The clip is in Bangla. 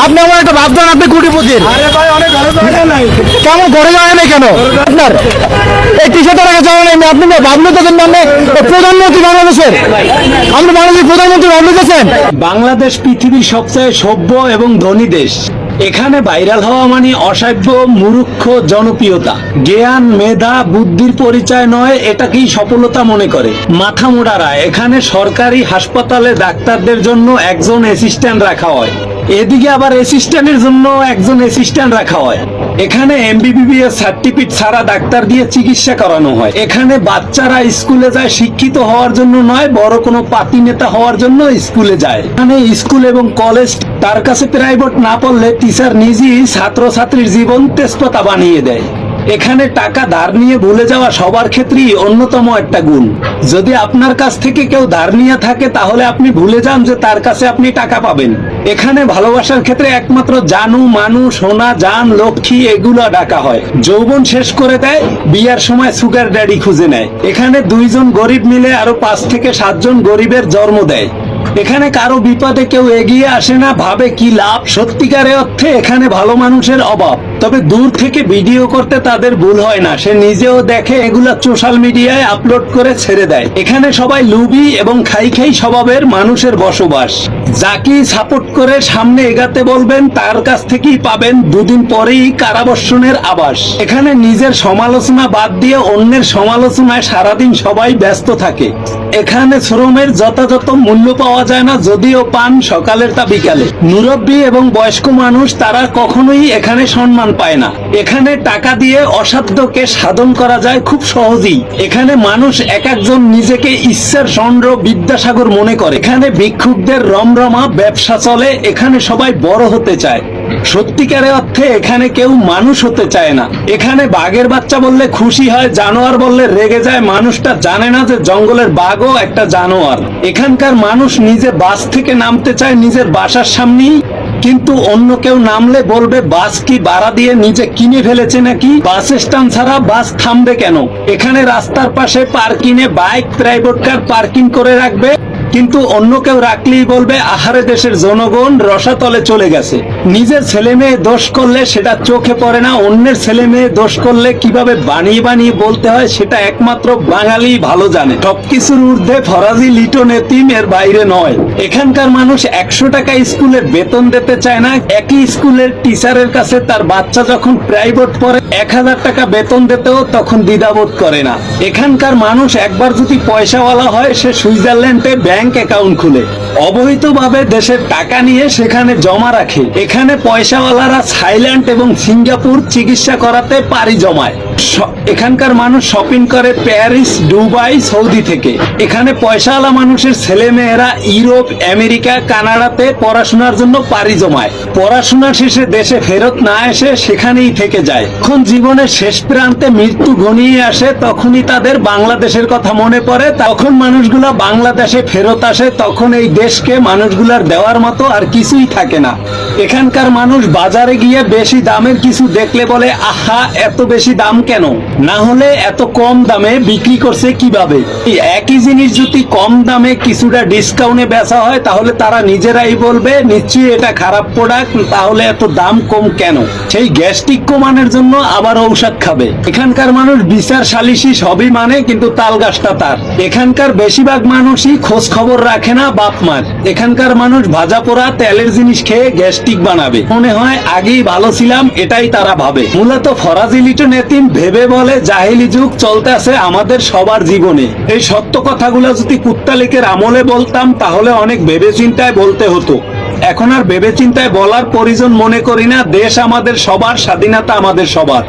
আপনি আমার একটা ভাবতেন আপনি কোটিপতির। আরে ভাই অনেক ঘরে জায়গা নাই। কেমন ঘরে যায় না কেন আপনার এই 30,000 টাকা জমা নেই আপনি ভাবলে তো মানে প্রধানমন্ত্রী বাংলাদেশের, আপনি বাংলাদেশের প্রধানমন্ত্রী ভাবলে গেছেন। বাংলাদেশ পৃথিবীর সবচেয়ে সভ্য এবং ধনী দেশ। এখানে ভাইরাল হওয়া মানে অসাধ্য মূর্খ জনপ্রিয়তা, জ্ঞান মেধা বুদ্ধির পরিচয় নয়, এটাকেই সফলতা মনে করে মাথা মোড়ারা। এখানে সরকারি হাসপাতালে ডাক্তারদের জন্য একজন অ্যাসিস্ট্যান্ট রাখা হয়, এদিকে আবার অ্যাসিস্ট্যান্টের জন্য একজন অ্যাসিস্ট্যান্ট রাখা হয়। এখানে এমবিবিএস সার্টিফিকেট ছাড়া ডাক্তার দিয়ে চিকিৎসা করানো হয়। এখানে বাচ্চারা স্কুলে যায় শিক্ষিত হওয়ার জন্য নয়, বড় কোনো পাতি নেতা হওয়ার জন্য স্কুলে যায়। এখানে স্কুল এবং কলেজ তার কাছে প্রাইভেট না পড়লে টিচার নিজেই ছাত্রছাত্রীর জীবন তেজপাতা বানিয়ে দেয়। এখানে টাকা ধার নিয়ে ভুলে যাওয়া সবার ক্ষেত্রেই অন্যতম একটা গুণ। যদি আপনার কাছ থেকে কেউ ধার নিয়ে থাকে তাহলে আপনি ভুলে যান যে তার কাছে আপনি টাকা পাবেন। এখানে ভালোবাসার ক্ষেত্রে একমাত্র জানু মানু সোনা জান লক্ষ্মী এগুলো ডাকা হয়। যৌবন শেষ করে দেয়, বিয়ার সময় সুগার ড্যাডি খুঁজে নেয়। এখানে 2 জন গরিব মিলে আরো 5 থেকে 7 জন গরিবের জন্ম দেয়। এখানে কারো বিপদে কেউ এগিয়ে আসে না, ভাবে কি লাভ। সত্যিকারের অর্থে এখানে ভালো মানুষের অভাব। তবে দূর থেকে ভিডিও করতে তাদের ভুল হয় না, সে নিজেও দেখে এগুলা সোশ্যাল মিডিয়ায় আপলোড করে ছেড়ে দেয়। এখানে সবাই লুবি এবং খাই খাই স্বভাবের মানুষের বসবাস। যাকেই সাপোর্ট করে সামনে এগাতে বলবেন তার কাছ থেকেই পাবেন 2 দিন পরেই কারাবর্ষণের আভাস। এখানে নিজের সমালোচনা বাদ দিয়ে অন্যের সমালোচনায় সারাদিন সবাই ব্যস্ত থাকে। এখানে শ্রমের যথাযথ মূল্য পাওয়া যায় না, যদিও পান সকালের তা বিকালে। মুরব্বী এবং বয়স্ক মানুষ তারা কখনোই এখানে সম্মান পায় না। এখানে টাকা দিয়ে অসাধ্যকে সাধন করা যায় খুব সহজেই। এখানে মানুষ এক একজন নিজেকে ঈশ্বর চন্দ্র বিদ্যাসাগর মনে করে। এখানে ভিক্ষুকদের রমরমা ব্যবসা চলে। এখানে সবাই বড় হতে চায়, সত্যিকারের অর্থে এখানে কেউ মানুষ হতে চায় না। এখানে বাঘের বাচ্চা বললে খুশি হয়, জানোয়ার বললে রেগে যায়। মানুষটা জানে না যে জঙ্গলের বাঘও একটা জানোয়ার। এখানকার মানুষ নিজে বাস থেকে নামতে চায় নিজের বাসার সামনেই, কিন্তু অন্য কেউ নামলে বলবে বাস কি ভাড়া দিয়ে নিজে কিনে ফেলেছে নাকি। বাস স্ট্যান্ড ছাড়া বাস থামবে কেন। এখানে রাস্তার পাশে পার্কিংয়ে বাইক প্রাইভেট কার পার্কিং করে রাখবে, কিন্তু অন্য কেউ রাখলেই বলবে আহারে দেশের জনগণ রসাতলে চলে গেছে। নিজের ছেলে মেয়ে দোষ করলে সেটা চোখে পড়ে না, অন্যের ছেলে মেয়ে দোষ করলে কিভাবে বানিয়ে বানিয়ে বলতে হয় সেটা একমাত্র বাঙালি ভালো জানে। সবকিছুর ঊর্ধ্বে ফরাজি লিটন এতিম এর বাইরে নয়। এখানকার মানুষ 100 টাকা স্কুলের বেতন দিতে চায় না। একই স্কুলের টিচারের কাছে তার বাচ্চা যখন প্রাইভেট পড়ে 1000 টাকা বেতন দিতেও তখন দ্বিধাবোধ করে না। এখানকার মানুষ একবার যদি পয়সাওয়ালা হয় সে সুইজারল্যান্ডে ব্যাংক অ্যাকাউন্ট খুলে অবৈধভাবে দেশের টাকা নিয়ে সেখানে জমা রাখে। এখানে পয়সাওয়ালারা থাইল্যান্ড এবং সিঙ্গাপুর চিকিৎসা করাতে পাড়ি জমায়। এখানকার মানুষ শপিং করে প্যারিস দুবাই সৌদি থেকে। এখানে পয়সাওয়ালা মানুষের ছেলে মেয়েরা ইউরোপ আমেরিকা কানাডাতে পড়াশোনার জন্য পাড়ি জমায়। পড়াশোনা শেষে দেশে ফেরত না এসে সেখানেই থেকে যায়। যখন জীবনের শেষ প্রান্তে মৃত্যু ঘনিয়ে আসে তখনই তাদের বাংলাদেশের কথা মনে পড়ে। তখন মানুষগুলা বাংলাদেশে ফেরত আসে। তখন এই দেশকে মানুষগুলার দেওয়ার মতো আর কিছুই থাকে না। এখানকার মানুষ বাজারে গিয়ে বেশি দামের কিছু দেখলে বলে আহা এত বেশি দাম কেন, না হলে এত কম দামে বিক্রি করছে কিভাবে। এই একই জিনিস যদি কম দামে কিছুটা ডিসকাউন্টে বেচা হয় তাহলে তারা নিজেরাই বলবে নিশ্চয়ই এটা খারাপ প্রোডাক্ট, তাহলে এত দাম কম কেন। সেই গ্যাস্ট্রিক কমানোর জন্য আবার ঔষধ খাবে। এখানকার মানুষ বিচার সালিশি সবই মানে, কিন্তু তাল গাছটা তার। এখানকার বেশিরভাগ মানুষই খোঁজ খবর রাখে না বাপ মার। এখানকার মানুষ ভাজা পোড়া তেলের জিনিস খেয়ে গ্যাস্ট্রিক বানাবে। মনে হয় আগেই ভালো ছিলাম, এটাই তারা ভাবে। মূলত ফরাজি লিটন এতিম ভেবে বলে জাহিলি যুগ চলতে আছে আমাদের সবার জীবনে। এই সত্য কথাগুলো যদি কুত্তালিকের আমলে বলতাম তাহলে অনেক ভেবে চিন্তায় বলতে হতো। এখন আর ভেবে চিন্তায় বলার প্রয়োজন মনে করি না। দেশ আমাদের সবার, স্বাধীনতা আমাদের সবার।